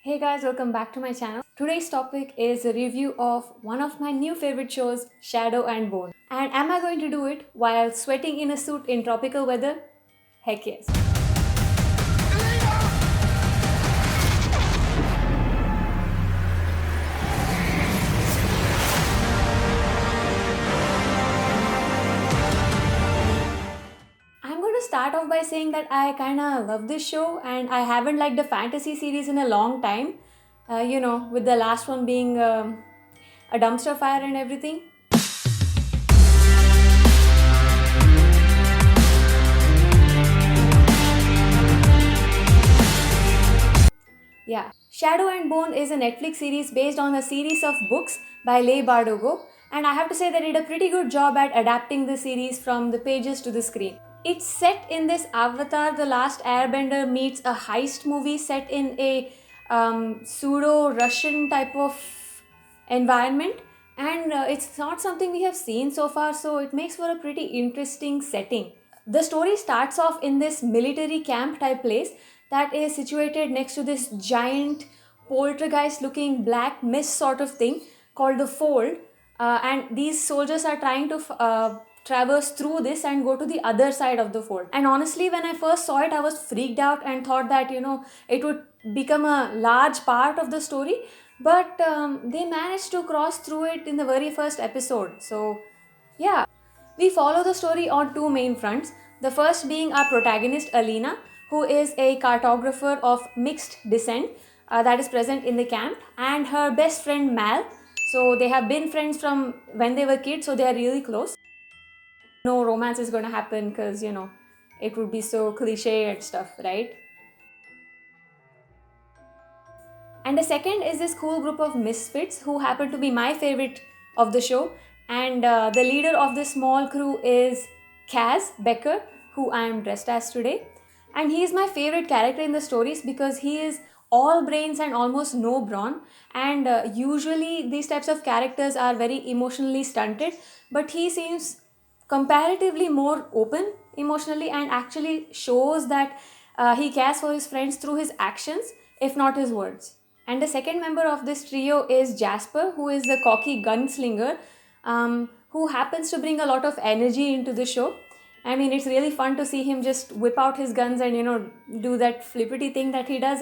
Hey guys, welcome back to my channel. Today's topic is a review of one of my new favorite shows, Shadow and Bone. And am I going to do it while sweating in a suit in tropical weather? Heck yes. I'm going to start off by saying that I kind of love this show and I haven't liked a fantasy series in a long time. With the last one being a dumpster fire and everything. Yeah. Shadow and Bone is a Netflix series based on a series of books by Leigh Bardugo, and I have to say they did a pretty good job at adapting the series from the pages to the screen. It's set in this Avatar The Last Airbender meets a heist movie set in a pseudo Russian type of environment, and it's not something we have seen so far, so it makes for a pretty interesting setting. The story starts off in this military camp type place that is situated next to this giant poltergeist looking black mist sort of thing called the Fold. And these soldiers are trying to traverse through this and go to the other side of the Fold. And honestly, when I first saw it, I was freaked out and thought that, it would become a large part of the story. But they managed to cross through it in the very first episode. So, yeah. We follow the story on two main fronts. The first being our protagonist Alina, who is a cartographer of mixed descent that is present in the camp, and her best friend Mal. So they have been friends from when they were kids, so they are really close. No romance is going to happen because, it would be so cliche and stuff, right? And the second is this cool group of misfits who happen to be my favorite of the show. And the leader of this small crew is Kaz Becker, who I am dressed as today. And he is my favorite character in the stories because he is all brains and almost no brawn. And usually these types of characters are very emotionally stunted, but he seems comparatively more open emotionally and actually shows that he cares for his friends through his actions, if not his words. And the second member of this trio is Jasper, who is the cocky gunslinger, who happens to bring a lot of energy into the show. I mean, it's really fun to see him just whip out his guns and, do that flippity thing that he does.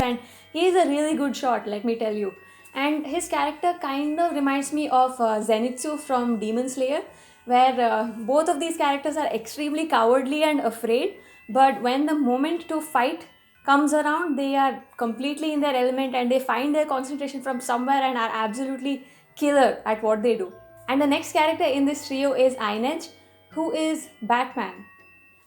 And he is a really good shot, let me tell you. And his character kind of reminds me of Zenitsu from Demon Slayer, where both of these characters are extremely cowardly and afraid, but when the moment to fight comes around, they are completely in their element and they find their concentration from somewhere and are absolutely killer at what they do. And the next character in this trio is Inej, who is Batman.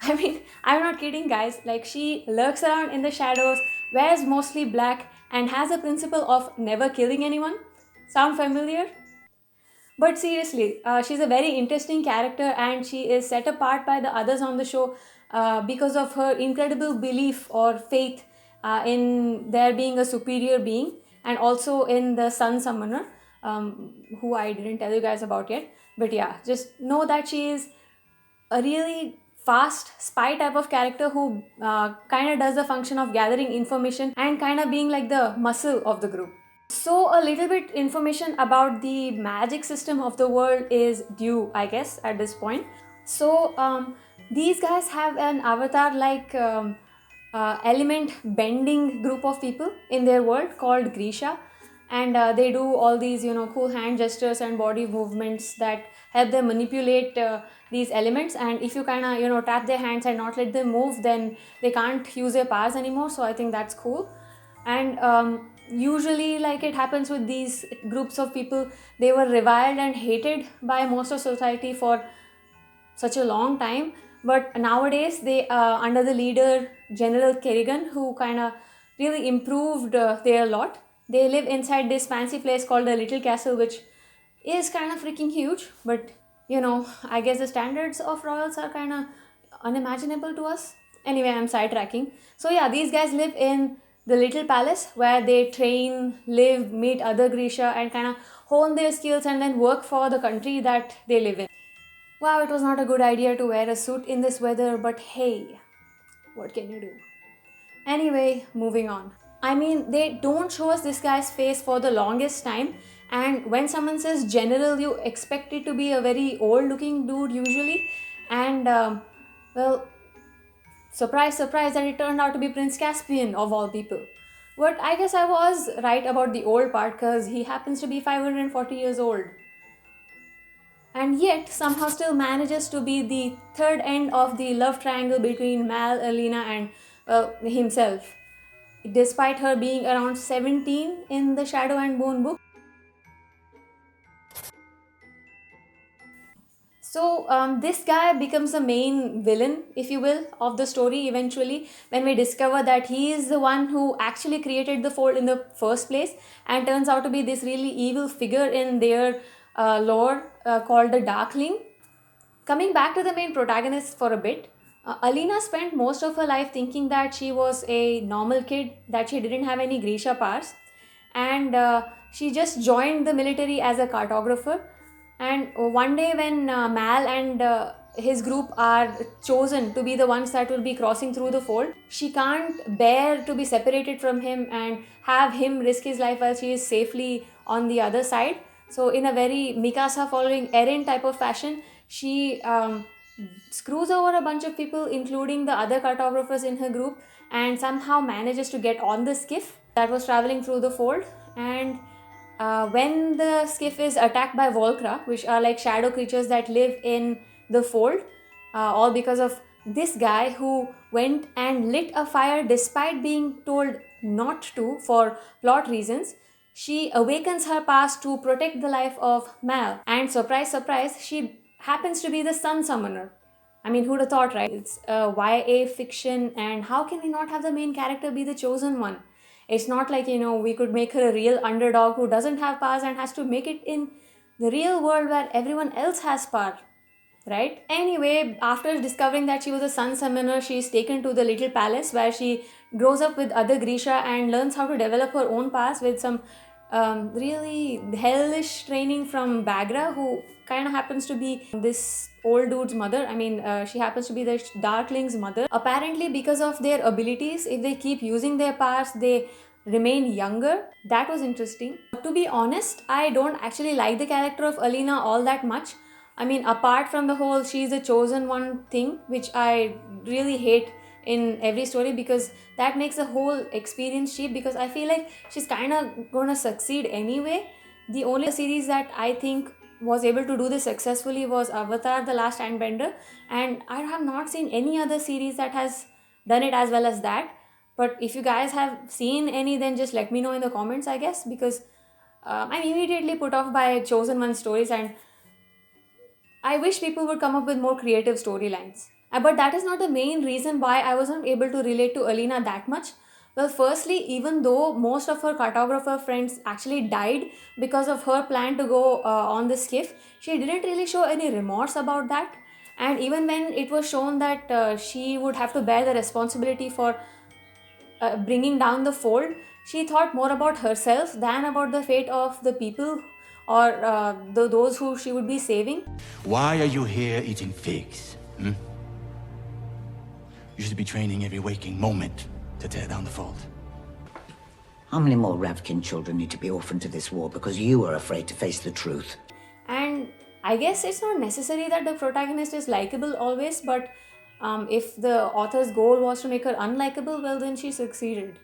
I mean, I'm not kidding, guys. Like, she lurks around in the shadows, wears mostly black, and has a principle of never killing anyone. Sound familiar? But seriously, she's a very interesting character and she is set apart by the others on the show because of her incredible belief or faith in there being a superior being, and also in the Sun Summoner, who I didn't tell you guys about yet. But yeah, just know that she is a really fast spy type of character who kind of does the function of gathering information and kind of being like the muscle of the group. So, a little bit information about the magic system of the world is due, I guess, at this point. So, these guys have an avatar like element bending group of people in their world called Grisha, and they do all these, cool hand gestures and body movements that help them manipulate these elements. And if you kind of, tap their hands and not let them move, then they can't use their powers anymore. So, I think that's cool. And usually, like it happens with these groups of people, they were reviled and hated by most of society for such a long time, but nowadays they under the leader General Kerrigan, who kind of really improved their lot. They live inside this fancy place called the Little Castle, which is kind of freaking huge, but I guess the standards of royals are kind of unimaginable to us. Anyway, I'm sidetracking. So yeah, these guys live in the little palace where they train, live, meet other Grisha, and kind of hone their skills and then work for the country that they live in. Wow, it was not a good idea to wear a suit in this weather, but hey, What can you do? Anyway, moving on. I mean, they don't show us this guy's face for the longest time, and when someone says general, you expect it to be a very old looking dude usually, and well, surprise, surprise that it turned out to be Prince Caspian of all people. But I guess I was right about the old part because he happens to be 540 years old. And yet, somehow still manages to be the third end of the love triangle between Mal, Alina, and himself. Despite her being around 17 in the Shadow and Bone book. So, this guy becomes the main villain, if you will, of the story eventually when we discover that he is the one who actually created the fold in the first place and turns out to be this really evil figure in their lore called the Darkling. Coming back to the main protagonist for a bit, Alina spent most of her life thinking that she was a normal kid, that she didn't have any Grisha powers, and she just joined the military as a cartographer. And one day, when Mal and his group are chosen to be the ones that will be crossing through the fold, she can't bear to be separated from him and have him risk his life while she is safely on the other side. So, in a very Mikasa following Eren type of fashion, she screws over a bunch of people, including the other cartographers in her group, and somehow manages to get on the skiff that was traveling through the fold. And when the skiff is attacked by Volcra, which are like shadow creatures that live in the fold, all because of this guy who went and lit a fire despite being told not to for plot reasons. She awakens her past to protect the life of Mal, and surprise, surprise, she happens to be the Sun Summoner. I mean, who'd have thought, right? It's a YA fiction, and how can we not have the main character be the chosen one? It's not like, we could make her a real underdog who doesn't have powers and has to make it in the real world where everyone else has power, right? Anyway, after discovering that she was a Sun Summoner, she is taken to the little palace where she grows up with other Grisha and learns how to develop her own powers with some really hellish training from Bagra, who kind of happens to be this old dude's mother. I mean, she happens to be the Darkling's mother. Apparently, because of their abilities, if they keep using their powers, they remain younger. That was interesting. To be honest, I don't actually like the character of Alina all that much. I mean, apart from the whole she's the chosen one thing, which I really hate in every story because that makes the whole experience cheap, because I feel like she's kind of gonna succeed anyway. The only series that I think was able to do this successfully was Avatar The Last Airbender, and I have not seen any other series that has done it as well as that. But if you guys have seen any, then just let me know in the comments, I guess, because I'm immediately put off by chosen one stories, and I wish people would come up with more creative storylines. But that is not the main reason why I wasn't able to relate to Alina that much. Well, firstly, even though most of her cartographer friends actually died because of her plan to go on the skiff, she didn't really show any remorse about that. And even when it was shown that she would have to bear the responsibility for bringing down the fold, she thought more about herself than about the fate of the people or those who she would be saving. Why are you here eating figs? Hmm? You should be training every waking moment to tear down the fold. How many more Ravkin children need to be orphaned to this war because you are afraid to face the truth? And I guess it's not necessary that the protagonist is likable always, but if the author's goal was to make her unlikable, well, then she succeeded.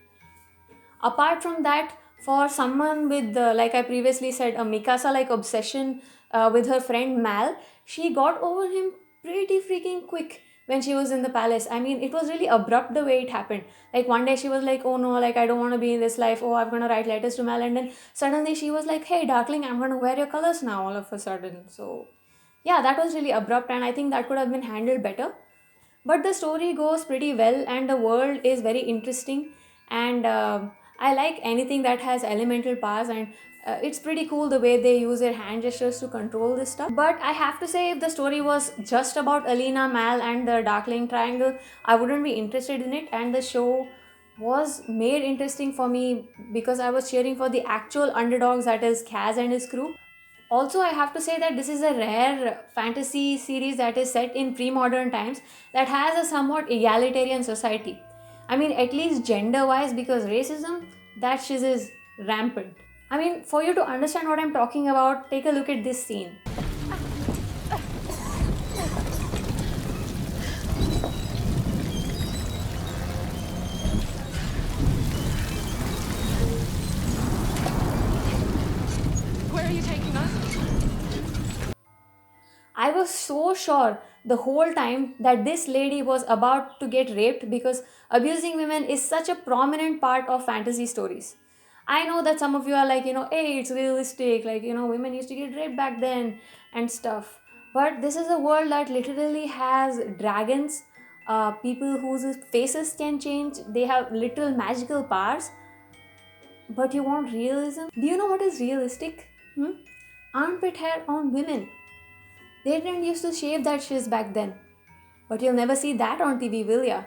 Apart from that, for someone with, like I previously said, a Mikasa like obsession with her friend Mal, she got over him pretty freaking quick when she was in the palace. I mean, it was really abrupt the way it happened. Like one day she was like, oh no, like I don't want to be in this life. Oh, I'm going to write letters to Mal. And then suddenly she was like, hey, Darkling, I'm going to wear your colors now all of a sudden. So yeah, that was really abrupt, and I think that could have been handled better. But the story goes pretty well, and the world is very interesting, and I like anything that has elemental powers, and it's pretty cool the way they use their hand gestures to control this stuff. But I have to say, if the story was just about Alina, Mal, and the Darkling Triangle, I wouldn't be interested in it. And the show was made interesting for me because I was cheering for the actual underdogs, that is Kaz and his crew. Also, I have to say that this is a rare fantasy series that is set in pre-modern times that has a somewhat egalitarian society. I mean, at least gender-wise, because racism, that shit is rampant. I mean, for you to understand what I'm talking about, take a look at this scene. Where are you taking us? I was so sure the whole time that this lady was about to get raped because abusing women is such a prominent part of fantasy stories. I know that some of you are like, hey, it's realistic, like, women used to get raped back then and stuff. But this is a world that literally has dragons, people whose faces can change, they have literal magical powers. But you want realism? Do you know what is realistic? Armpit hair on women. They didn't used to shave that shiz back then. But you'll never see that on TV, will ya?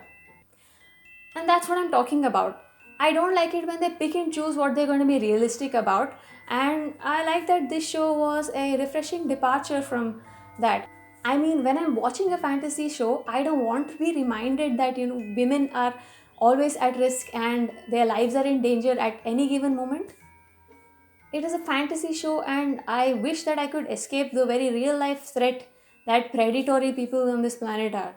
And that's what I'm talking about. I don't like it when they pick and choose what they're going to be realistic about. And I like that this show was a refreshing departure from that. I mean, when I'm watching a fantasy show, I don't want to be reminded that, women are always at risk and their lives are in danger at any given moment. It is a fantasy show, and I wish that I could escape the very real life threat that predatory people on this planet are.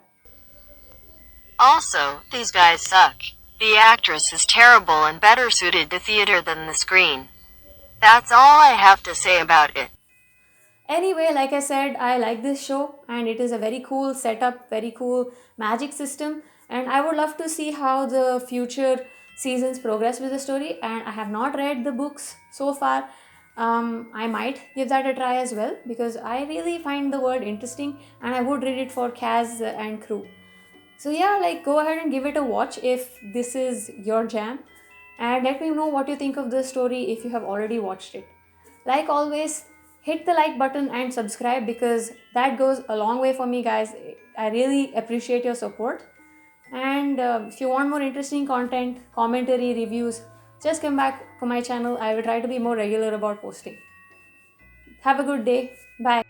Also, these guys suck. The actress is terrible and better suited to theater than the screen. That's all I have to say about it. Anyway, like I said, I like this show, and it is a very cool setup, very cool magic system, and I would love to see how the future seasons progress with the story. And I have not read the books so far. I might give that a try as well because I really find the world interesting, and I would read it for Kaz and crew. So yeah, like, go ahead and give it a watch if this is your jam, and let me know what you think of the story if you have already watched it. Like always, hit the like button and subscribe because that goes a long way for me, guys. I really appreciate your support. And if you want more interesting content, commentary, reviews, just come back to my channel. I will try to be more regular about posting. Have a good day. Bye.